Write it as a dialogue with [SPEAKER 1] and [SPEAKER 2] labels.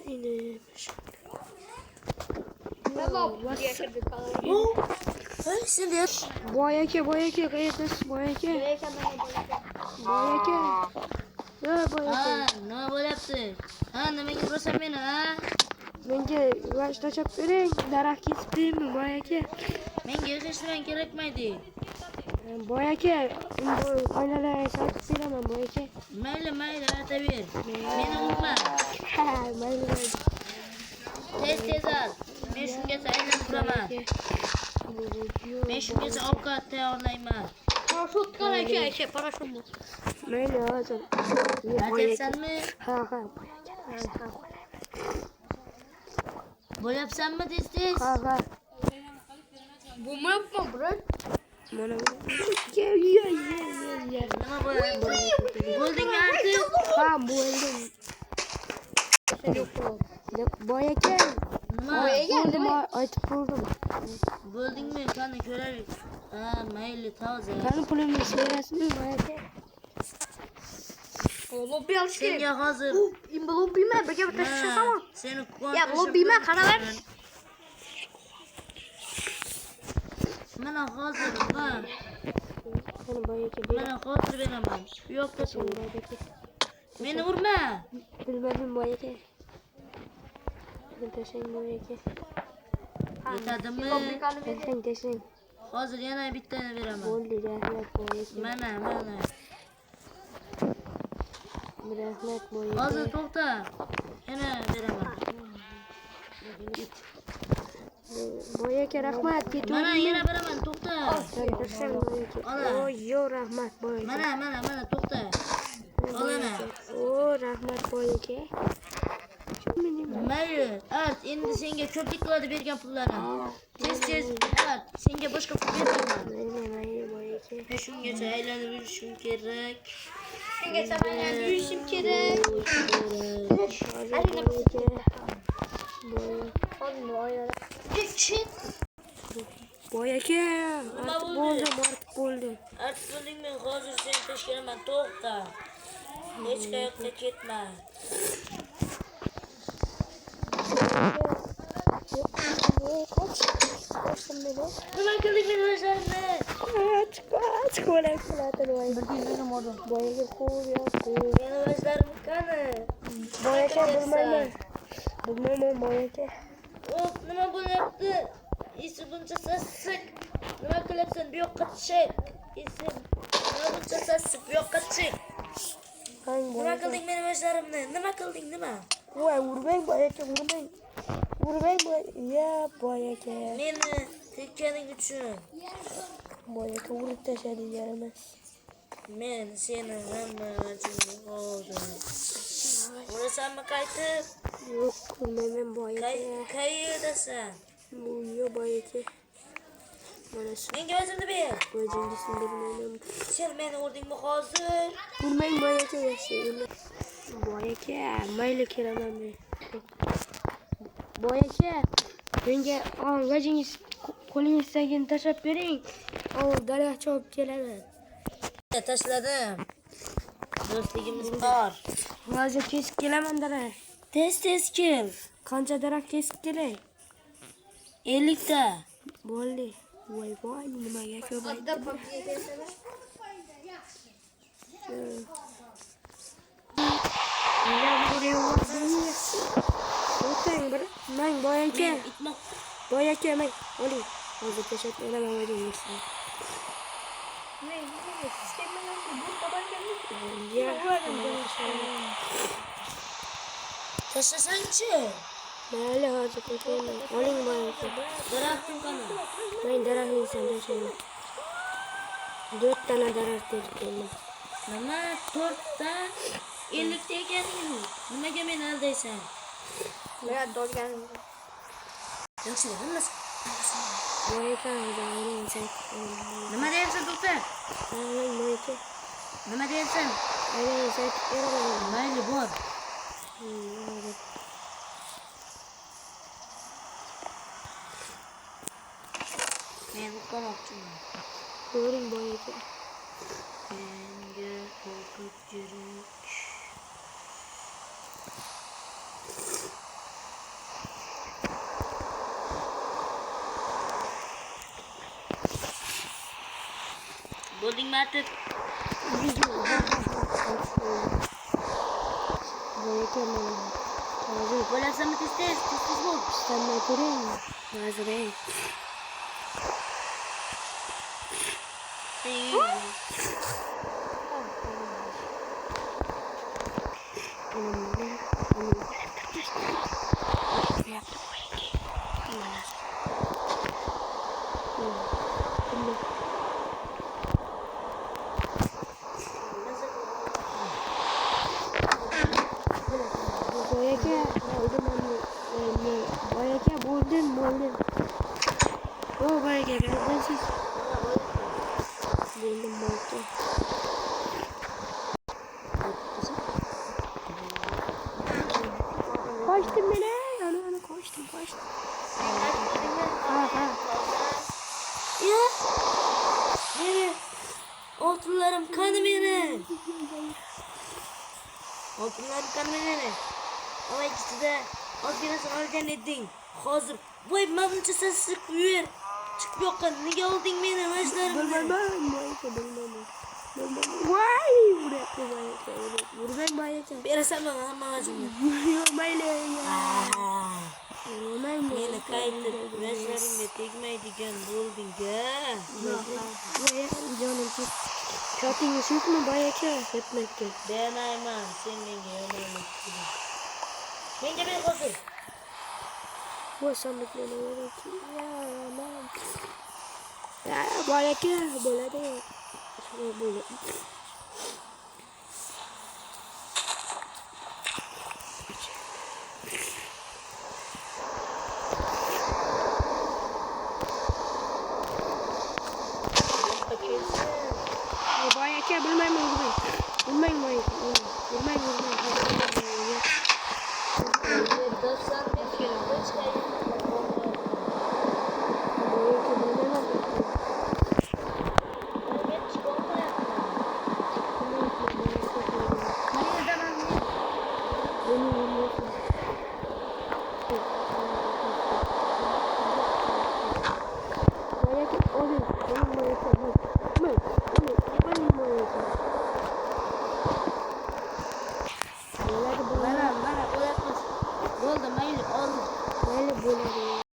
[SPEAKER 1] neymiş? Boyake qayersiz boyake? Boyake. Ya boyake.
[SPEAKER 2] Nima bo'lyapti? Nimaga urasan meni, ha?
[SPEAKER 1] Menga vaj tashab bering, daraxt kesib beraymi boyake?
[SPEAKER 2] Menga yashashdan kerakmaydi.
[SPEAKER 1] Boyake, oynalay sotib beraman boyake.
[SPEAKER 2] Mayli, aytaver. Meni urma.
[SPEAKER 1] Mayli.
[SPEAKER 2] Tez al. Men shungacha aylanib turaman. Men shungacha ovqat tayyorlayman.
[SPEAKER 3] Parasut qancha parasut.
[SPEAKER 1] Mayli, hozir.
[SPEAKER 2] Aytyapsanmi?
[SPEAKER 1] Ha, boyake.
[SPEAKER 2] Bo'lyapsanmi tez?
[SPEAKER 1] Ha.
[SPEAKER 3] Bo'lmayapman, brat.
[SPEAKER 1] Mana
[SPEAKER 2] Nima bo'lyapti? Bo'ldingmi artık?
[SPEAKER 1] ha, bo'ldim. Boyake.
[SPEAKER 2] Nima?
[SPEAKER 1] Bo'ldim, aytib bo'ldim.
[SPEAKER 2] Bo'ldingmi? Qani ko'raylik. Mayli, toza.
[SPEAKER 1] Qani pulingni berasizmi boyake?
[SPEAKER 3] Lobby alish kerak.
[SPEAKER 2] Senga hozir
[SPEAKER 3] Lobbiyman, birga tashlasham.
[SPEAKER 2] seni
[SPEAKER 3] Ya lobbiyman, qanaqa?
[SPEAKER 2] Mana hozir,
[SPEAKER 1] Qani boyake.
[SPEAKER 2] mana hozir beraman. Bu yoqda tur. Meni urma.
[SPEAKER 1] Bilmadim boyake. Tashlang boyake.
[SPEAKER 2] Yetadimi?
[SPEAKER 1] Tashlang.
[SPEAKER 2] Hozir yana bittani beraman.
[SPEAKER 1] Bo'ldi, rahmat boyake.
[SPEAKER 2] Mana.
[SPEAKER 1] Rahmat boyake.
[SPEAKER 2] Hozir to'xta. Yana beraman.
[SPEAKER 1] Boyake rahmat.
[SPEAKER 2] Mana yana beraman, to'xta.
[SPEAKER 1] Tashlang boyake.
[SPEAKER 2] Ola.
[SPEAKER 1] Yo rahmat boyake.
[SPEAKER 2] Mana, to'xta. Olana.
[SPEAKER 1] Rahmat boyake.
[SPEAKER 2] Mayli, endi senga ko'plik qiladi bergan pullarim. Tez, senga boshqa pul bermayman.
[SPEAKER 1] Mayli boyake.
[SPEAKER 2] Men shungacha aylanib yurishim kerak.
[SPEAKER 3] Shungacha aylanib yurishim kerak.
[SPEAKER 1] Boyake. Artık bo'ldi.
[SPEAKER 2] Artık bo'ldingmi? Hozir seni tashkiraman, to'xta. Hech qayoqqa ketma. Nima qilding meni o'zlarimni?
[SPEAKER 1] Qoch, qo'lak qiladir boyake qo'l.
[SPEAKER 2] Meni o'zlarim qani?
[SPEAKER 1] Boyake bilmayman boyake.
[SPEAKER 2] Nima bo'lyapti? Esi buncha sassiq. Nima qilyapsan? Bu yoqqa chiq. Esim. Nima buncha sassiq? Bu yoqqa chiq. Nima qilding meni o'zlarimni? Nima qilding, nima?
[SPEAKER 1] Voy, urmang boyake, urmang. Ya boyake.
[SPEAKER 2] Meni tekkaning uchun.
[SPEAKER 1] Boyake urib tashlaydigan emas.
[SPEAKER 2] Men seni hamma uchun oldim. Urasanmi qaytib?
[SPEAKER 1] Yo'q, urmayman boyake.
[SPEAKER 2] Qayerdasan?
[SPEAKER 1] Bu yo boyake. Mana shu.
[SPEAKER 2] Menga o'zimni ber.
[SPEAKER 1] O'zingizni bilmayman.
[SPEAKER 2] Sen meni urdingmi hozir?
[SPEAKER 1] Urmang boyake, yashayman. Boyake, mayli kelaman men. Boyake, menga vajingiz qo'lingizdagini tashlab bering. Daraxt chopib kelaman.
[SPEAKER 2] Tashladim. Do'stligimiz bor.
[SPEAKER 1] Hozir kesib kelaman daraxt.
[SPEAKER 2] Tez kel.
[SPEAKER 1] Qancha daraxt kesib kelay?
[SPEAKER 2] 50 ta.
[SPEAKER 1] Bo'ldi. Voy, nimaga ko'paydi? Mang boyake. Boyake mang. Oling. Hozir tashlab beraman o'zingizni.
[SPEAKER 2] Tashlasangchi.
[SPEAKER 1] Mayli, hozir tashlayman. Oling boyake.
[SPEAKER 2] Daraxtim qani?
[SPEAKER 1] Men daraxtni tashlayman. 4 tane daraxt ekdim.
[SPEAKER 2] Nima 4 ta 50 ta ekanmi? Nimaga meni aldaysan?
[SPEAKER 3] Men dolganim.
[SPEAKER 2] Yaxshi, hammasi.
[SPEAKER 1] Boyake hozir
[SPEAKER 2] Nima deyapsan, to'xta?
[SPEAKER 1] boyake.
[SPEAKER 2] Nima deyapsan? Mayli, bor. Men uqamoqchiman.
[SPEAKER 1] Ko'ring boyake.
[SPEAKER 2] Menga ovqat kerak. Bo'ldingmi artık?
[SPEAKER 1] Boyaka mana. Hozir
[SPEAKER 2] Bo'lasanmi tez bo'l.
[SPEAKER 1] istamay ko'ring. Hozir ey. Boyaka oldim ne? Boyaka bo'ldin. O boyaka qayerdansiz? Bo'ldim boyaka. Kaçtım beni. Ana kaçtım. Ha.
[SPEAKER 2] Ya. Nere? Altınlarım kanı benim. Altınlarım kanı benim. Ama ikisi de az birisi alacaksın edin. Hazır. Vay mamınca sen sık yürü. Çık yok kan. Ne geldin benim başlarım.
[SPEAKER 1] Vay buraya boyaka. Vurmak boyaka.
[SPEAKER 2] Berasam bana mamacım.
[SPEAKER 1] Vurmayla ya. Vurmayla.
[SPEAKER 2] Meni kaydır. Başlarımda tegmeydigan bo'lding ya.
[SPEAKER 1] Vay canım çok. Katingi suyukmu boyaka? Yetmekte.
[SPEAKER 2] Demayman. Sen menga yomonlikni. Menga ber hozir.
[SPEAKER 1] Bu sandıkları öğretim. Ya aman. Ya boyaka bo'ladi. Bo'ladi. Boyaka bilmayman boyaka. Boyaka